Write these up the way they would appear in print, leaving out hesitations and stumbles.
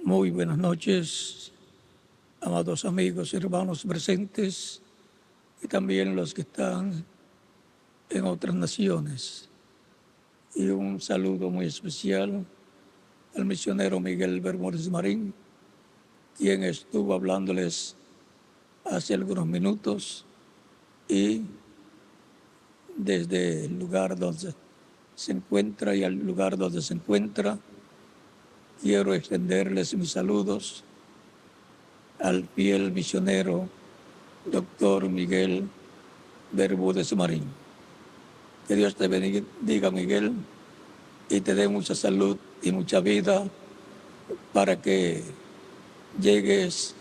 Muy buenas noches, amados amigos y hermanos presentes y también los que están en otras naciones. Y un saludo muy especial al misionero Miguel Bermúdez Marín, quien estuvo hablándoles hace algunos minutos, y desde el lugar donde se encuentra y al lugar donde se encuentra, quiero extenderles mis saludos al fiel misionero doctor Miguel Bermúdez Marín. Que Dios te bendiga, Miguel, y te dé mucha salud y mucha vida para que llegues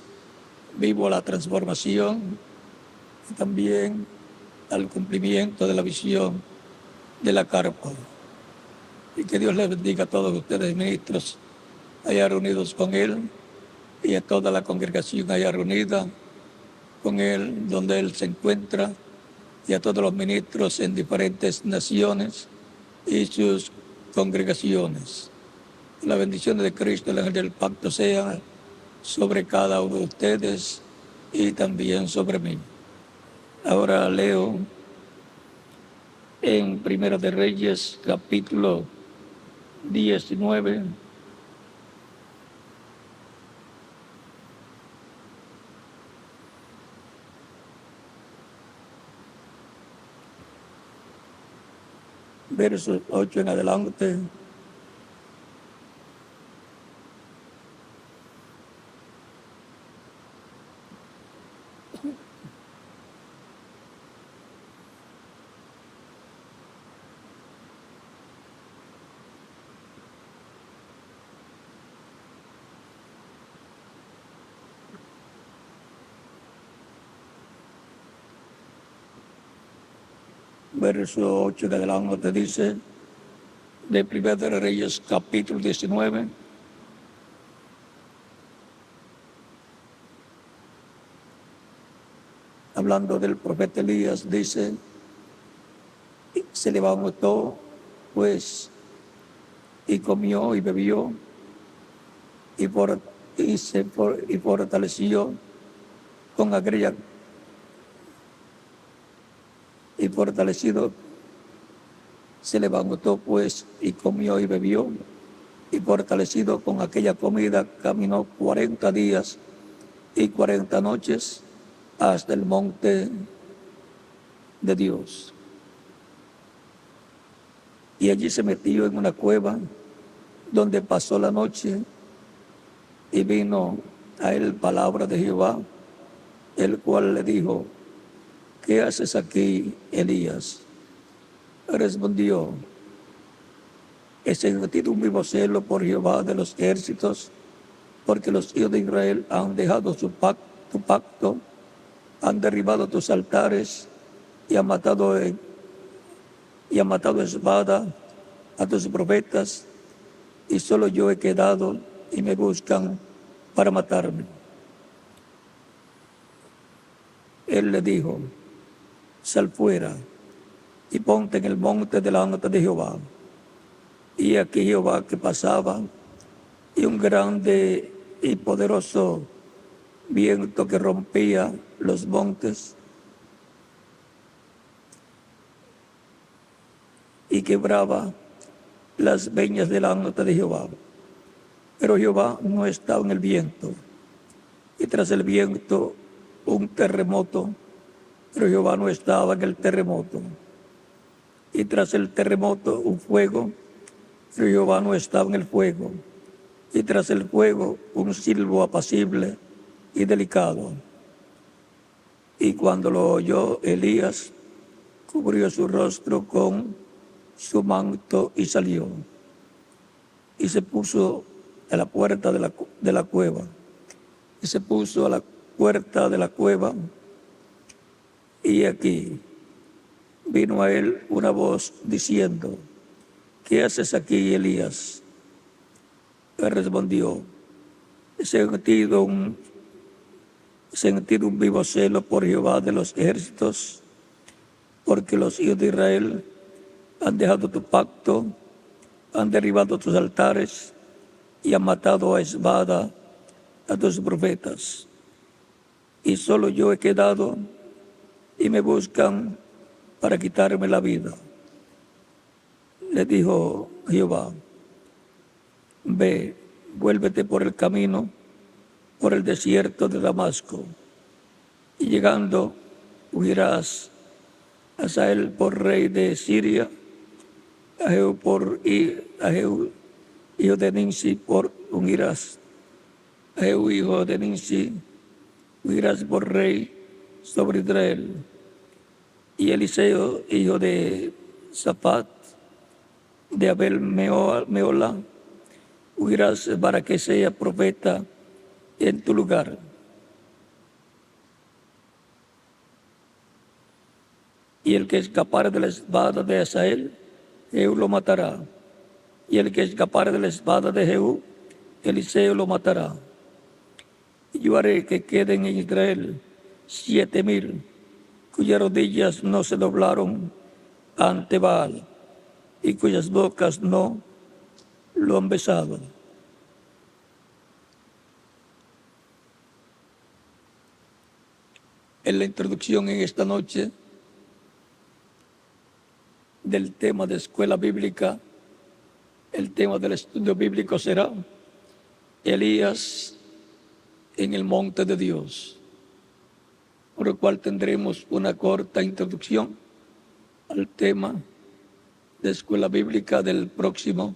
vivo a la transformación y también al cumplimiento de la visión de la carpa. Y que Dios les bendiga a todos ustedes, ministros, allá reunidos con Él, y a toda la congregación allá reunida con Él, donde Él se encuentra, y a todos los ministros en diferentes naciones y sus congregaciones. La bendición de Cristo, el ángel del pacto, sea sobre cada uno de ustedes y también sobre mí. Ahora leo en Primera de Reyes, capítulo 19, versos 8 en adelante. Verso 8 en adelante dice, de Primera de Reyes, capítulo 19, hablando del profeta Elías, dice, se levantó pues y comió y bebió y fortaleció con aquella y fortalecido se levantó pues y comió y bebió y fortalecido con aquella comida caminó 40 días y 40 noches hasta el monte de Dios. Y allí se metió en una cueva donde pasó la noche, y vino a él palabra de Jehová, el cual le dijo, ¿qué haces aquí, Elías? Respondió, he sentido un vivo celo por Jehová de los ejércitos, porque los hijos de Israel han dejado tu pacto, han derribado tus altares y han matado a espada a tus profetas, y solo yo he quedado y me buscan para matarme. Él le dijo, sal fuera y ponte en el monte delante de Jehová. Y aquí Jehová que pasaba, y un grande y poderoso viento que rompía los montes y quebraba las peñas delante de Jehová. Pero Jehová no estaba en el viento, y tras el viento un terremoto, pero Jehová no estaba en el terremoto. Y tras el terremoto un fuego, pero Jehová no estaba en el fuego. Y tras el fuego un silbo apacible y delicado. Y cuando lo oyó Elías, cubrió su rostro con su manto y salió. Y se puso a la puerta de la cueva. Y se puso a la puerta de la cueva. Y aquí vino a él una voz diciendo, ¿qué haces aquí, Elías? Él respondió, he sentido un vivo celo por Jehová de los ejércitos, porque los hijos de Israel han dejado tu pacto, han derribado tus altares y han matado a espada a tus profetas, y solo yo he quedado y me buscan para quitarme la vida. Le dijo Jehová: ve, vuélvete por el camino, por el desierto de Damasco, y llegando ungirás a Hazael por rey de Siria, a Jehú hijo de Nimsi por ungirás, a Jehú hijo de Nimsi ungirás por rey sobre Israel, y Eliseo hijo de Safat de Abel Meola ungirás para que sea profeta en tu lugar. Y el que escapare de la espada de Hazael, Jehú lo matará. Y el que escapare de la espada de Jehú, Eliseo lo matará. Y yo haré que queden en Israel 7,000, cuyas rodillas no se doblaron ante Baal, y cuyas bocas no lo han besado. En la introducción en esta noche del tema de escuela bíblica, el tema del estudio bíblico será Elías en el monte de Dios, por lo cual tendremos una corta introducción al tema de escuela bíblica del próximo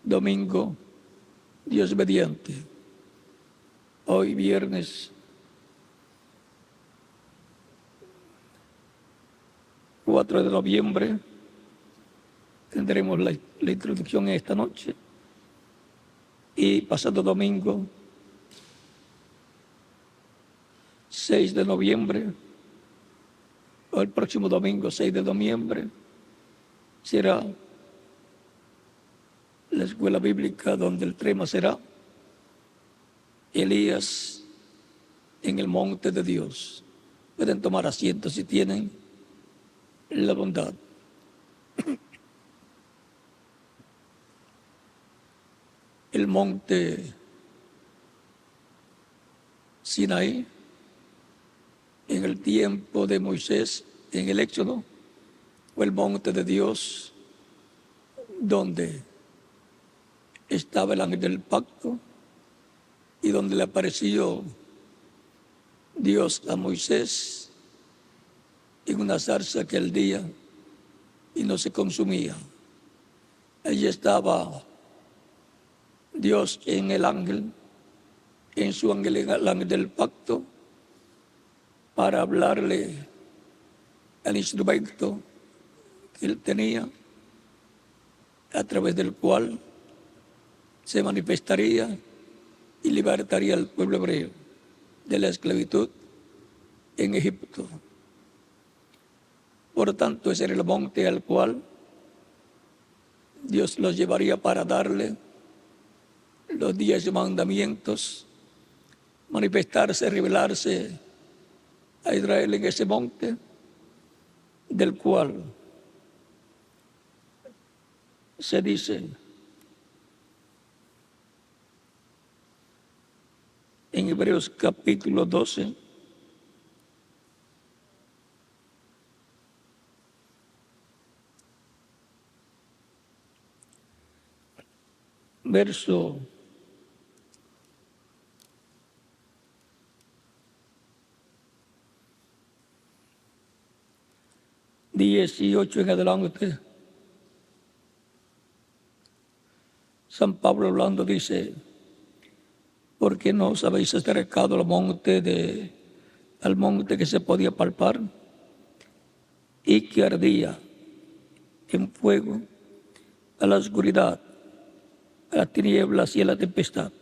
domingo, Dios mediante. Hoy viernes 4 de noviembre tendremos la introducción en esta noche, y pasado domingo 6 de noviembre, o el próximo domingo 6 de noviembre, será la escuela bíblica donde el tema será Elías en el monte de Dios. Pueden tomar asiento si tienen la bondad. El monte Sinaí, en el tiempo de Moisés, en el Éxodo, fue el monte de Dios donde estaba el ángel del pacto y donde le apareció Dios a Moisés en una zarza aquel día y no se consumía. Allí estaba Dios en el ángel, en su ángel, el ángel del pacto, para hablarle al instrumento que él tenía, a través del cual se manifestaría y libertaría al pueblo hebreo de la esclavitud en Egipto. Por tanto, ese era el monte al cual Dios los llevaría para darle los 10 mandamientos, manifestarse, revelarse a Israel en ese monte, del cual se dice en Hebreos capítulo 12, verso 18 en adelante. San Pablo hablando dice: ¿por qué no os habéis acercado al monte que se podía palpar y que ardía en fuego, a la oscuridad, a las tinieblas y a la tempestad,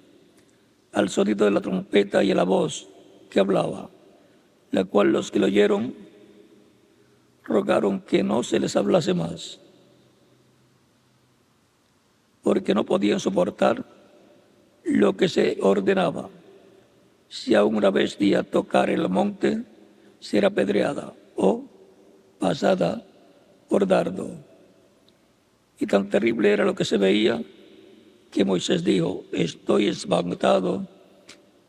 al sonido de la trompeta y a la voz que hablaba, la cual los que lo oyeron rogaron que no se les hablase más, porque no podían soportar lo que se ordenaba? Si aún una bestia tocar el monte, será apedreada o pasada por dardo. Y tan terrible era lo que se veía, que Moisés dijo: estoy espantado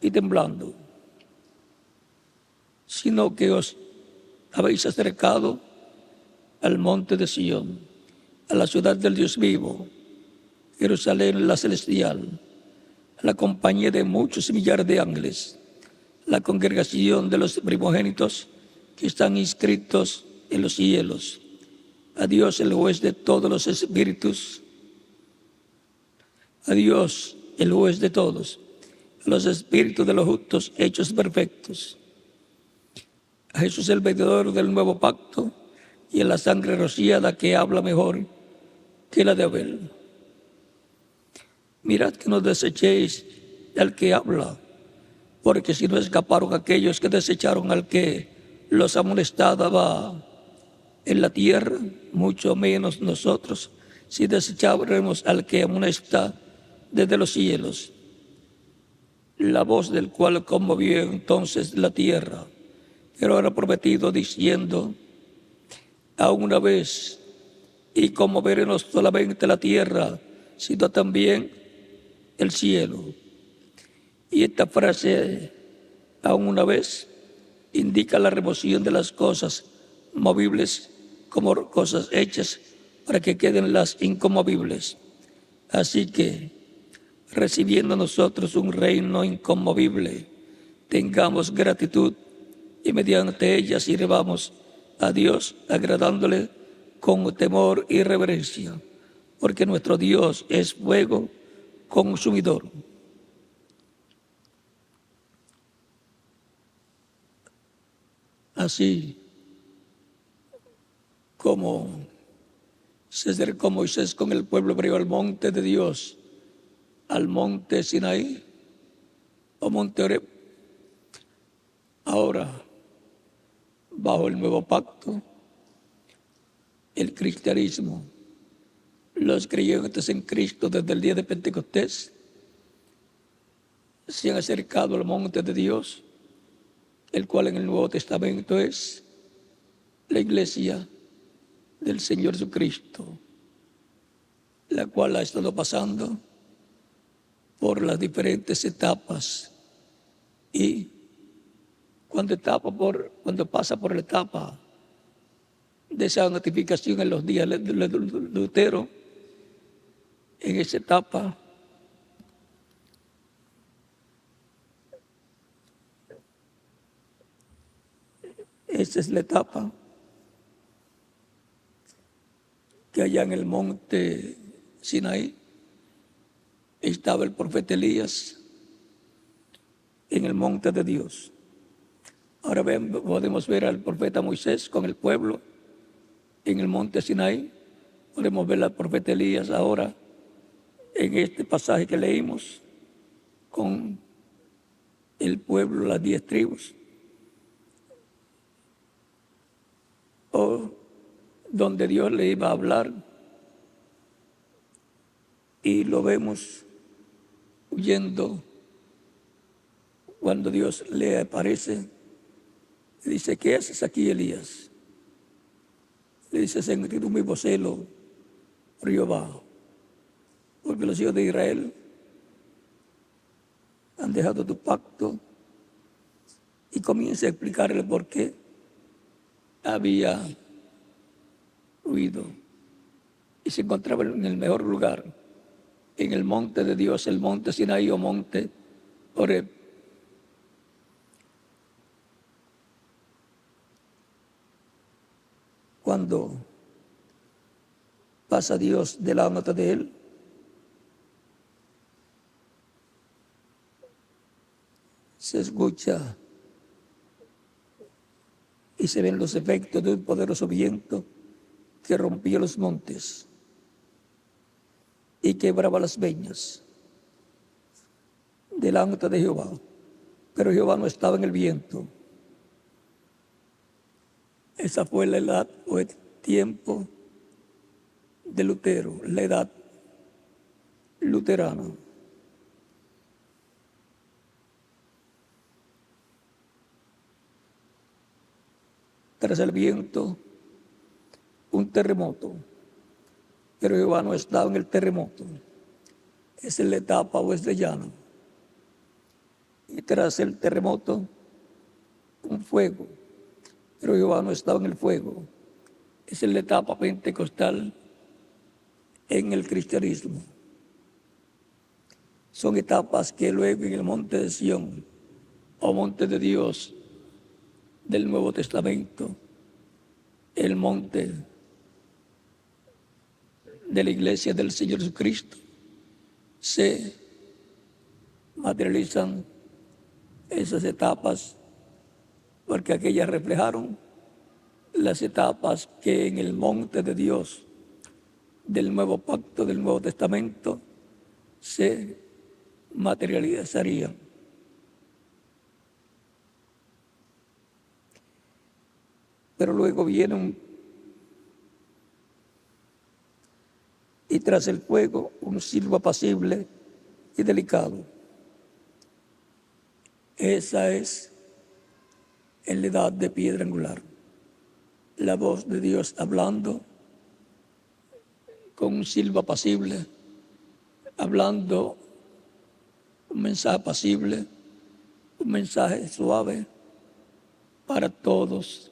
y temblando, sino que os habéis acercado al monte de Sión, a la ciudad del Dios vivo, Jerusalén la celestial, a la compañía de muchos millares de ángeles, la congregación de los primogénitos que están inscritos en los cielos, a Dios el juez de todos los espíritus, a Dios el juez de todos, a los espíritus de los justos hechos perfectos, a Jesús el mediador del nuevo pacto y a la sangre rociada que habla mejor que la de Abel. Mirad que no desechéis al que habla, porque si no escaparon aquellos que desecharon al que los amonestaba en la tierra, mucho menos nosotros, si desecharemos al que amonesta desde los cielos, la voz del cual conmovió entonces la tierra, pero era prometido diciendo, aún una vez, y conmoveré no solamente la tierra, sino también el cielo. Y esta frase, aún una vez, indica la remoción de las cosas movibles como cosas hechas para que queden las inconmovibles. Así que, recibiendo nosotros un reino inconmovible, tengamos gratitud y mediante ella sirvamos a Dios agradándole con temor y reverencia, porque nuestro Dios es fuego consumidor. Así como se acercó Moisés con el pueblo hebreo al monte de Dios, al monte Sinaí o monte Horeb, ahora, bajo el nuevo pacto, el cristianismo, los creyentes en Cristo desde el día de Pentecostés, se han acercado al monte de Dios, el cual en el Nuevo Testamento es la iglesia del Señor Jesucristo, la cual ha estado pasando por las diferentes etapas y cuando pasa por la etapa de esa notificación en los días de Lutero, en esa etapa esa es la etapa que allá en el monte Sinaí estaba el profeta Elías en el monte de Dios. Ahora podemos ver al profeta Moisés con el pueblo en el monte Sinaí. Podemos ver al profeta Elías ahora en este pasaje que leímos con el pueblo, las 10 tribus, o donde Dios le iba a hablar, y lo vemos huyendo cuando Dios le aparece. Le dice, ¿qué haces aquí, Elías? Le dice, he sentido un vivo celo por Jehová, porque los hijos de Israel han dejado tu pacto, y comienza a explicarle por qué había huido y se encontraba en el mejor lugar, en el monte de Dios, el monte Sinaí o monte Horeb. Cuando pasa Dios delante de él, se escucha y se ven los efectos de un poderoso viento que rompía los montes y quebraba las peñas delante de Jehová. Pero Jehová no estaba en el viento. Esa fue la edad o el tiempo de Lutero, la edad luterana. Tras el viento, un terremoto, pero Jehová no estaba en el terremoto. Es en la etapa o es de llano. Y tras el terremoto, un fuego. Pero Jehová no estaba en el fuego. Esa es la etapa pentecostal en el cristianismo. Son etapas que luego en el monte de Sión, o monte de Dios del Nuevo Testamento, el monte de la iglesia del Señor Jesucristo, se materializan esas etapas, porque aquellas reflejaron las etapas que en el monte de Dios del nuevo pacto, del Nuevo Testamento, se materializarían. Pero luego viene y tras el fuego un silbo apacible y delicado. Esa es en la edad de piedra angular. La voz de Dios hablando con un silbo apacible, hablando un mensaje apacible, un mensaje suave para todos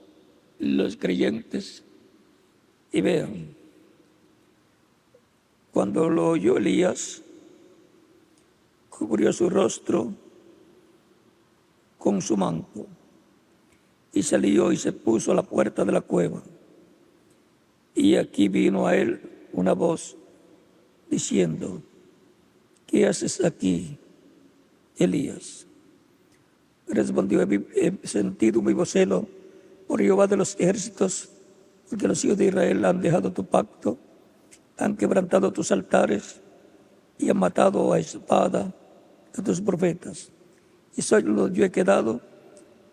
los creyentes. Y vean, cuando lo oyó Elías, cubrió su rostro con su manto y salió y se puso a la puerta de la cueva. Y aquí vino a él una voz diciendo: ¿qué haces aquí, Elías? Respondió: he sentido un vivo celo por Jehová de los ejércitos, porque los hijos de Israel han dejado tu pacto, han quebrantado tus altares y han matado a espada a tus profetas. Y solo yo he quedado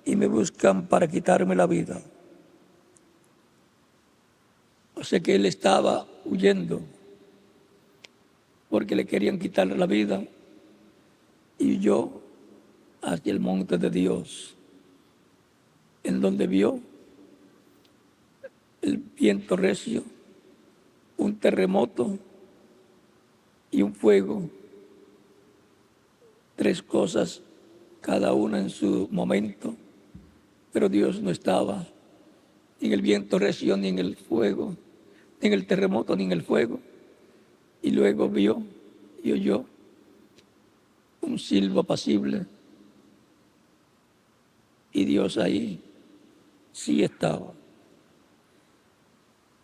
y me buscan para quitarme la vida. O sea que él estaba huyendo porque le querían quitar la vida, y huyó hacia el monte de Dios, en donde vio el viento recio, un terremoto y un fuego. Tres cosas, cada una en su momento, pero Dios no estaba ni en el viento recio, ni en el fuego, ni en el terremoto, ni en el fuego. Y luego vio y oyó un silbo apacible, y Dios ahí sí estaba.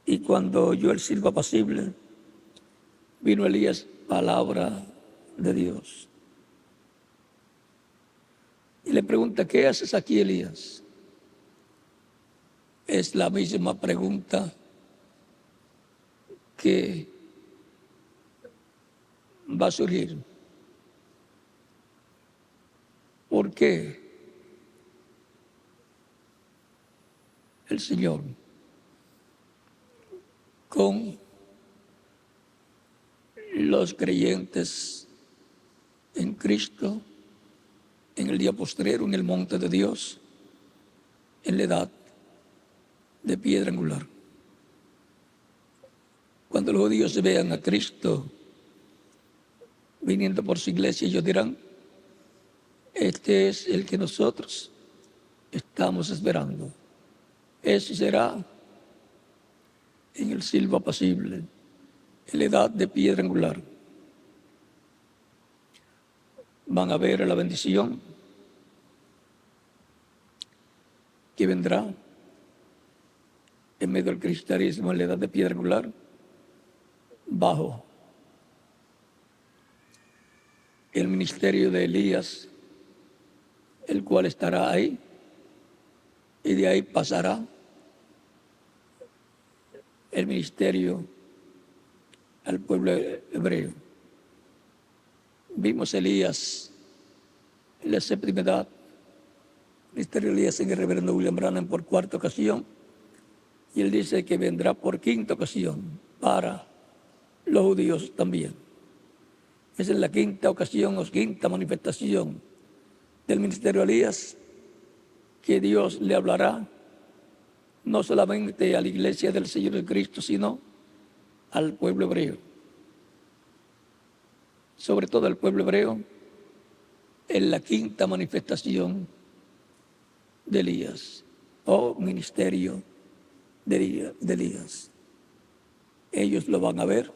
Y cuando oyó el silbo apacible, vino Elías, palabra de Dios. Y le pregunta: ¿qué haces aquí, Elías? Es la misma pregunta que va a surgir. ¿Por qué el Señor, con los creyentes en Cristo, en el día postrero, en el monte de Dios, en la edad de piedra angular? Cuando los judíos vean a Cristo viniendo por su iglesia, ellos dirán: este es el que nosotros estamos esperando. Eso será en el silbo apacible, en la edad de piedra angular. Van a ver la bendición que vendrá en medio del cristianismo en la edad de piedra angular, bajo el ministerio de Elías, el cual estará ahí, y de ahí pasará el ministerio al pueblo hebreo. Vimos a Elías en la séptima edad, ministerio de Elías en el reverendo William Branham por cuarta ocasión, y él dice que vendrá por quinta ocasión para los judíos también. Esa es la quinta ocasión o quinta manifestación del ministerio de Elías, que Dios le hablará no solamente a la iglesia del Señor Cristo, sino al pueblo hebreo. Sobre todo al pueblo hebreo, en la quinta manifestación de Elías, o ministerio de Elías. Ellos lo van a ver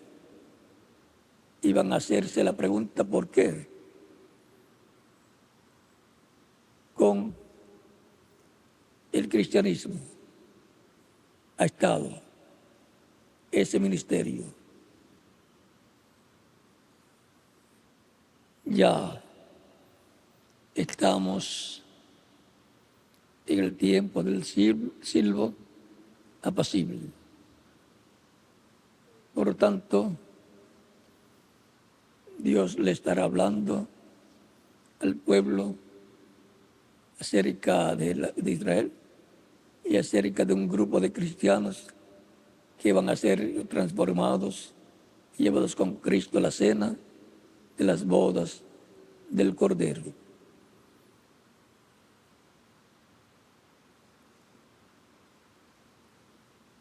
y van a hacerse la pregunta ¿por qué? Con el cristianismo ha estado ese ministerio. Ya estamos en el tiempo del silbo apacible. Por lo tanto, Dios le estará hablando al pueblo acerca de Israel y acerca de un grupo de cristianos que van a ser transformados y llevados con Cristo a la cena de las bodas del Cordero.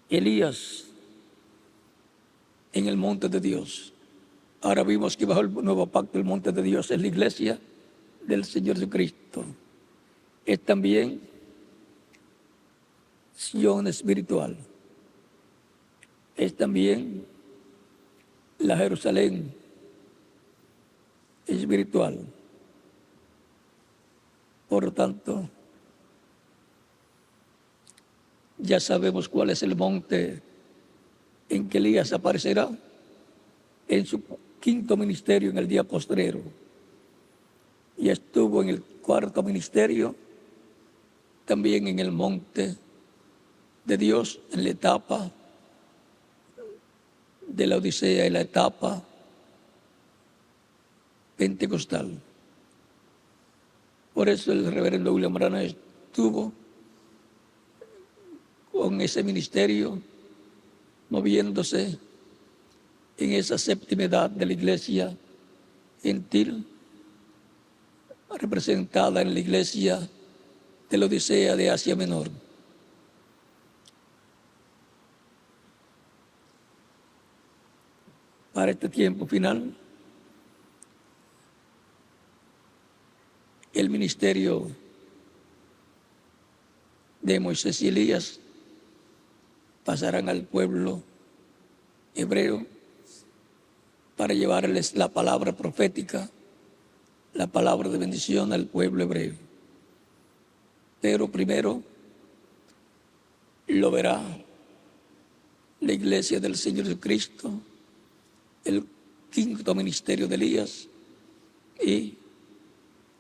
Elías en el monte de Dios. Ahora vimos que bajo el nuevo pacto el monte de Dios es la iglesia del Señor Jesucristo. Es también Sion espiritual. Es también la Jerusalén espiritual. Por lo tanto, ya sabemos cuál es el monte en que Elías aparecerá en su quinto ministerio en el día postrero. Y estuvo en el cuarto ministerio, también en el monte de Dios, en la etapa de la Odisea, en la etapa pentecostal. Por eso el reverendo William Branham estuvo con ese ministerio, moviéndose en esa séptima edad de la iglesia gentil, representada en la iglesia de la Odisea de Asia Menor. Para este tiempo final, el ministerio de Moisés y Elías pasarán al pueblo hebreo para llevarles la palabra profética, la palabra de bendición al pueblo hebreo. Pero primero lo verá la iglesia del Señor Jesucristo, el quinto ministerio de Elías y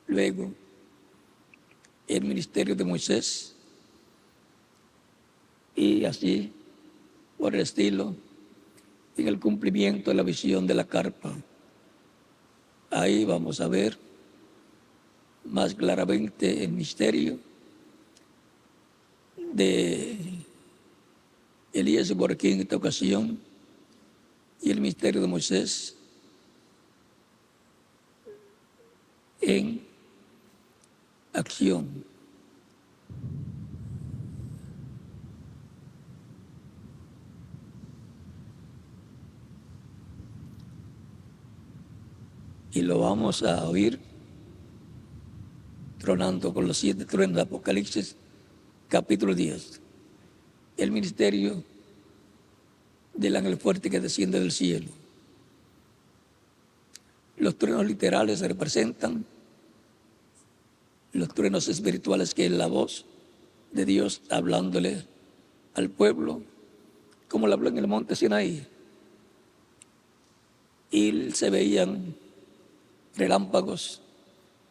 luego el ministerio de Moisés y así por el estilo en el cumplimiento de la visión de la carpa. Ahí vamos a ver más claramente el misterio de Elías por quinta ocasión y el misterio de Moisés en acción. Y lo vamos a oír tronando con los 7 truenos de Apocalipsis, capítulo 10. El ministerio del ángel fuerte que desciende del cielo. Los truenos literales representan los truenos espirituales, que es la voz de Dios hablándole al pueblo, como le habló en el monte Sinaí. Y se veían relámpagos,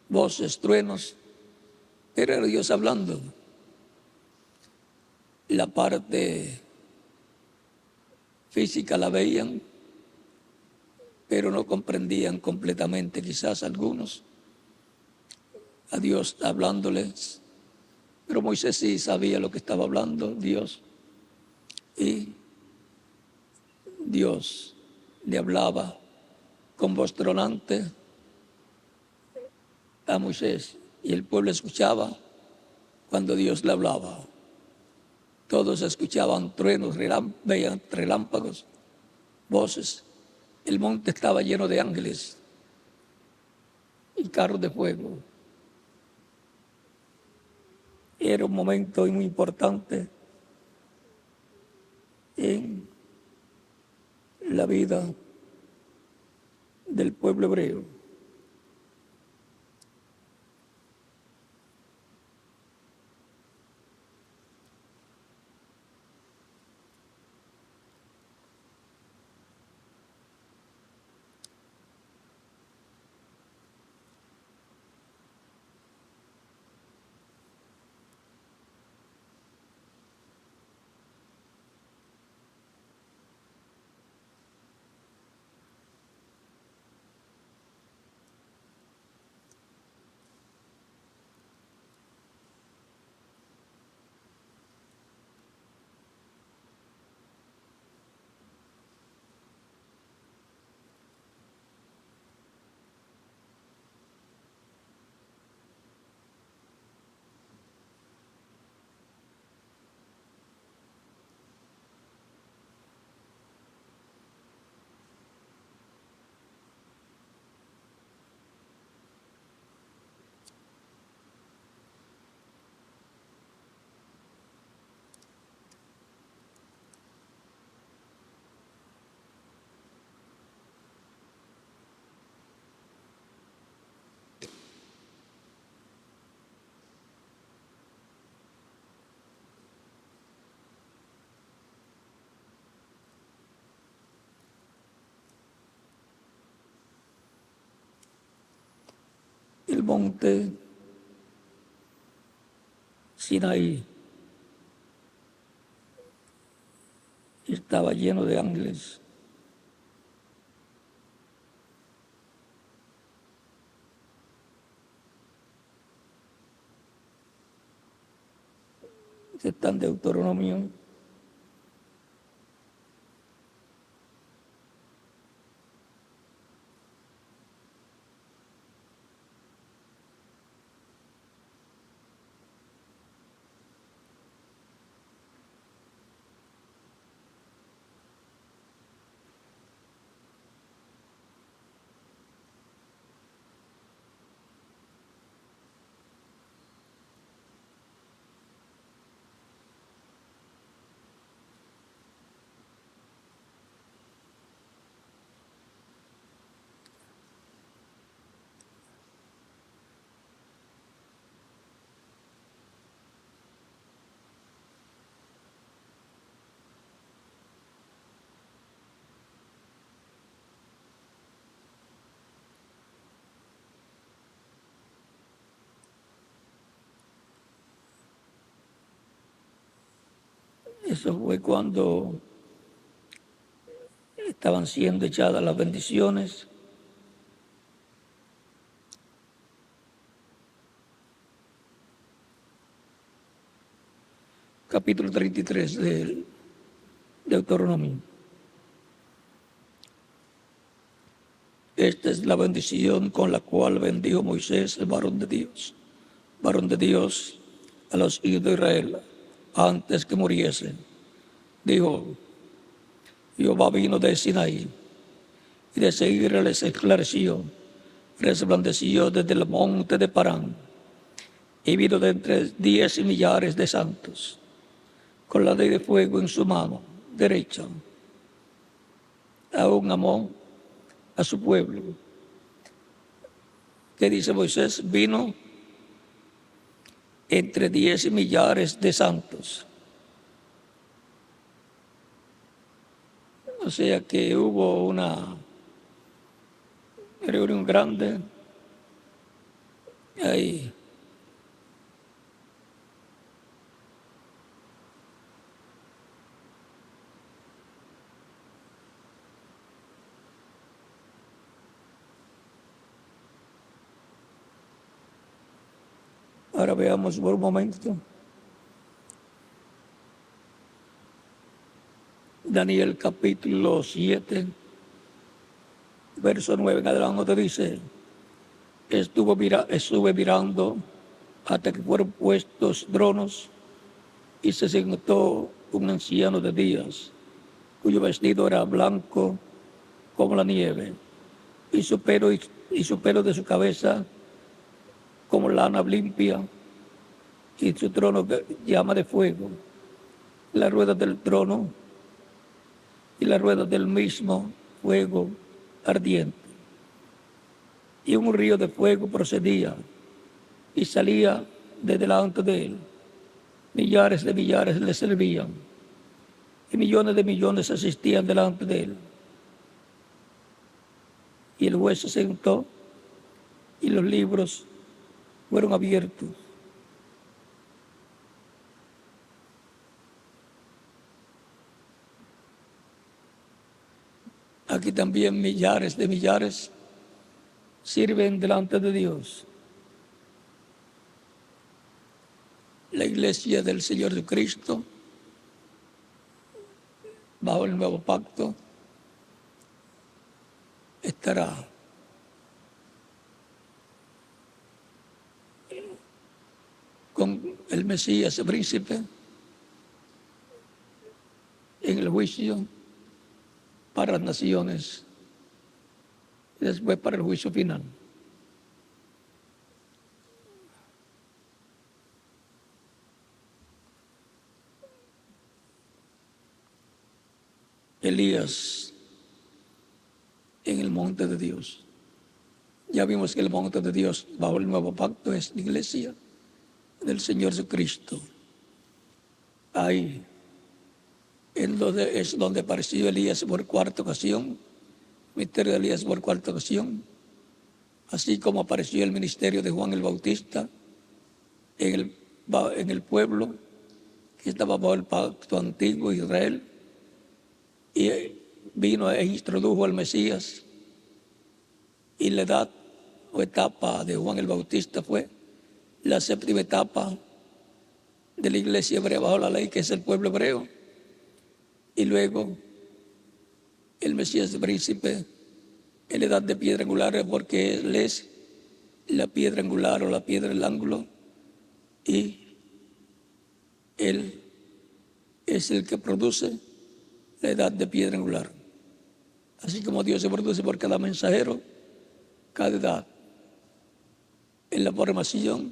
voces, truenos, pero era Dios hablando. La parte física la veían, pero no comprendían completamente, quizás algunos, a Dios hablándoles. Pero Moisés sí sabía lo que estaba hablando Dios. Y Dios le hablaba con voz tronante a Moisés y el pueblo escuchaba cuando Dios le hablaba. Todos escuchaban truenos, veían relámpagos, voces. El monte estaba lleno de ángeles y carros de fuego. Era un momento muy importante en la vida del pueblo hebreo. El monte Sinaí estaba lleno de ángeles. Está en Deuteronomio. Eso fue cuando estaban siendo echadas las bendiciones. Capítulo 33 del Deuteronomio. Esta es la bendición con la cual bendijo Moisés, el varón de Dios, a los hijos de Israel, antes que muriesen. Dijo: Jehová vino de Sinaí, y de Seir les esclareció, resplandeció desde el monte de Parán, y vino de entre 10 millares de santos, con la ley de fuego en su mano derecha. Aún amó a su pueblo. ¿Qué dice Moisés? Vino entre 10 millares de santos. O sea que hubo una reunión grande ahí. Ahora veamos por un momento Daniel capítulo 7, verso 9 en adelante dice: estuve mirando hasta que fueron puestos tronos, y se sentó un anciano de días, cuyo vestido era blanco como la nieve, y su pelo de su cabeza como lana limpia, y su trono llama de fuego. Las ruedas del trono y las ruedas del mismo fuego ardiente. Y un río de fuego procedía y salía de delante de él. Millares de millares le servían y millones de millones asistían delante de él. Y el juez se sentó y los libros fueron abiertos. Aquí también millares de millares sirven delante de Dios. La iglesia del Señor Jesucristo, bajo el nuevo pacto, estará con el Mesías, el príncipe, en el juicio para las naciones y después para el juicio final. Elías en el monte de Dios. Ya vimos que el monte de Dios bajo el nuevo pacto es la iglesia del Señor Jesucristo. Ahí es donde apareció Elías por cuarta ocasión, misterio de Elías por cuarta ocasión, así como apareció el ministerio de Juan el Bautista en el pueblo que estaba bajo el pacto antiguo de Israel, y vino e introdujo al Mesías. Y la edad o etapa de Juan el Bautista fue la séptima etapa de la iglesia hebrea bajo la ley, que es el pueblo hebreo. Y luego el Mesías príncipe en la edad de piedra angular, porque él es la piedra angular o la piedra del ángulo, y él es el que produce la edad de piedra angular. Así como Dios se produce por cada mensajero, cada edad, en la formación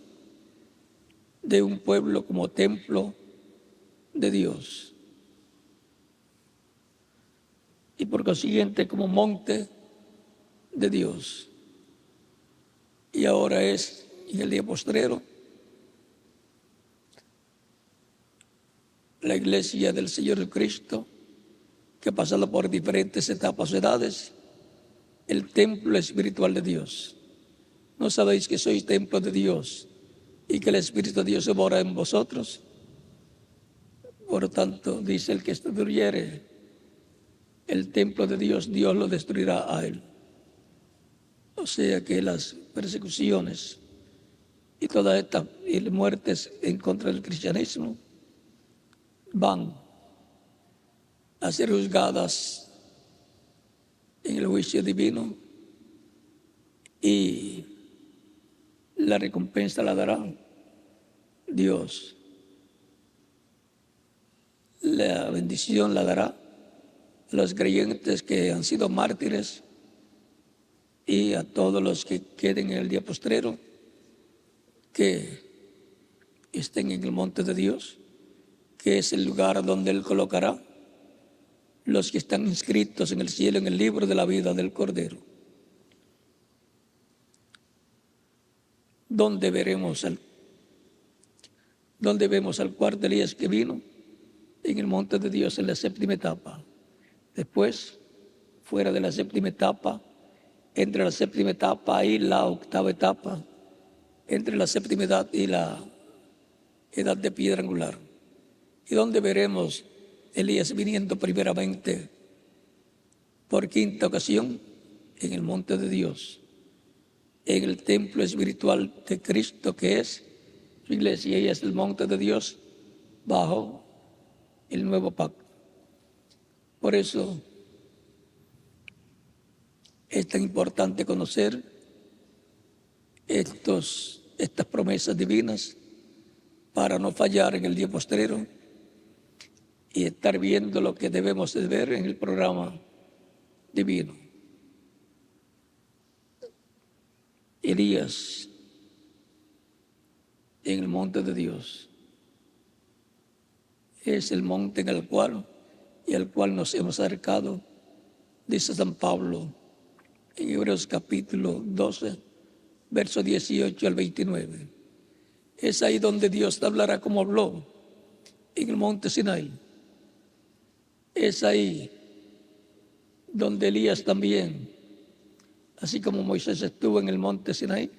de un pueblo como templo de Dios. Y por consiguiente como monte de Dios. Y ahora es en el día postrero la iglesia del Señor Jesucristo, que ha pasado por diferentes etapas o edades, el templo espiritual de Dios. ¿No sabéis que sois templo de Dios y que el Espíritu de Dios mora en vosotros? Por lo tanto, dice: el que destruyere el templo de Dios, Dios lo destruirá a él. O sea que las persecuciones y todas estas muertes en contra del cristianismo van a ser juzgadas en el juicio divino, y la recompensa la dará Dios. La bendición la dará a los creyentes que han sido mártires y a todos los que queden en el día postrero, que estén en el monte de Dios, que es el lugar donde Él colocará los que están inscritos en el cielo en el libro de la vida del Cordero. Donde vemos al cuarto Elías que vino en el monte de Dios en la séptima etapa. Después, fuera de la séptima etapa, entre la séptima etapa y la octava etapa, entre la séptima edad y la edad de piedra angular. Y donde veremos Elías viniendo primeramente por quinta ocasión en el monte de Dios, en el templo espiritual de Cristo, que es su iglesia, y es el monte de Dios bajo el nuevo pacto. Por eso es tan importante conocer estas promesas divinas para no fallar en el día postrero y estar viendo lo que debemos de ver en el programa divino. Elías en el monte de Dios. Es el monte en el cual y al cual nos hemos acercado, dice San Pablo en Hebreos capítulo 12, verso 18 al 29. Es ahí donde Dios te hablará como habló en el monte Sinaí. Es ahí donde Elías también, así como Moisés estuvo en el monte Sinaí,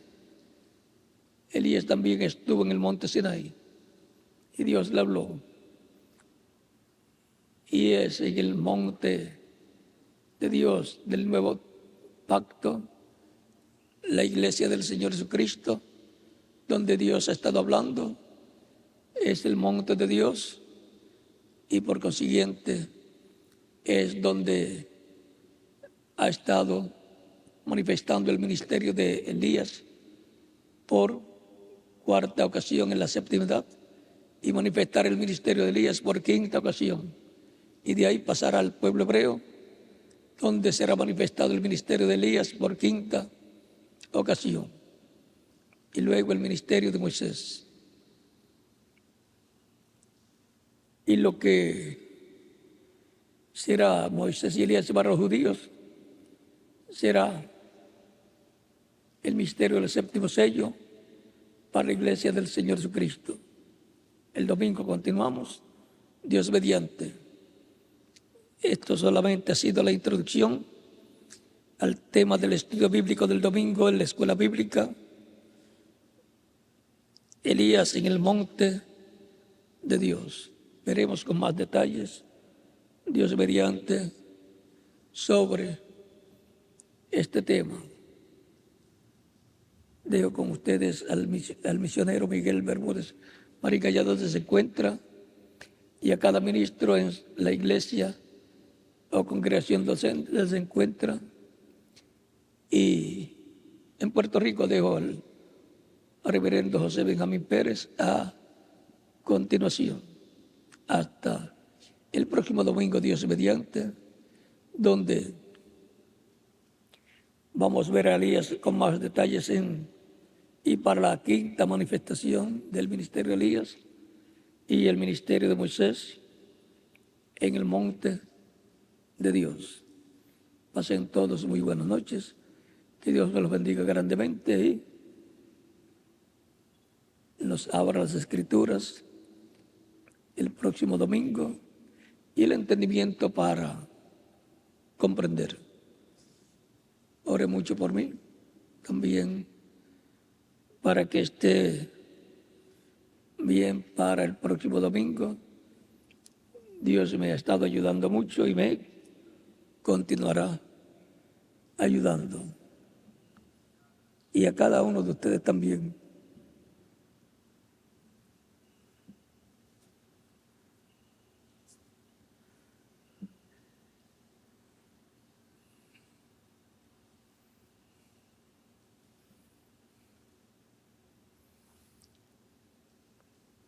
Elías también estuvo en el monte Sinaí y Dios le habló. Y es en el monte de Dios del nuevo pacto, la iglesia del Señor Jesucristo, donde Dios ha estado hablando. Es el monte de Dios y por consiguiente es donde ha estado manifestando el ministerio de Elías por cuarta ocasión en la séptima edad y manifestar el ministerio de Elías por quinta ocasión. Y de ahí pasará al pueblo hebreo, donde será manifestado el ministerio de Elías por quinta ocasión. Y luego el ministerio de Moisés. Y lo que será Moisés y Elías para los judíos será el misterio del séptimo sello para la iglesia del Señor Jesucristo. El domingo continuamos, Dios mediante. Esto solamente ha sido la introducción al tema del estudio bíblico del domingo en la escuela bíblica. Elías en el monte de Dios. Veremos con más detalles, Dios mediante, sobre este tema. Dejo con ustedes al misionero Miguel Bermúdez Maricaya, donde se encuentra, y a cada ministro en la iglesia o congregación docente donde se encuentra. Y en Puerto Rico dejo al reverendo José Benjamín Pérez a continuación. Hasta el próximo domingo, Dios mediante, donde vamos a ver a Elías con más detalles y para la quinta manifestación del ministerio de Elías y el ministerio de Moisés en el monte de Dios. Pasen todos muy buenas noches. Que Dios me los bendiga grandemente y nos abra las escrituras el próximo domingo y el entendimiento para comprender. Ore mucho por mí también, para que esté bien para el próximo domingo. Dios me ha estado ayudando mucho y me continuará ayudando. Y a cada uno de ustedes también.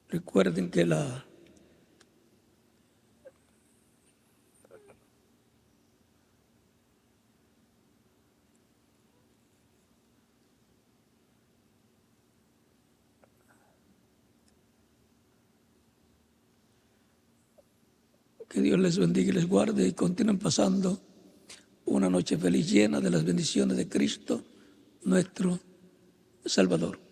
Recuerden que que Dios les bendiga y les guarde y continúen pasando una noche feliz llena de las bendiciones de Cristo, nuestro Salvador.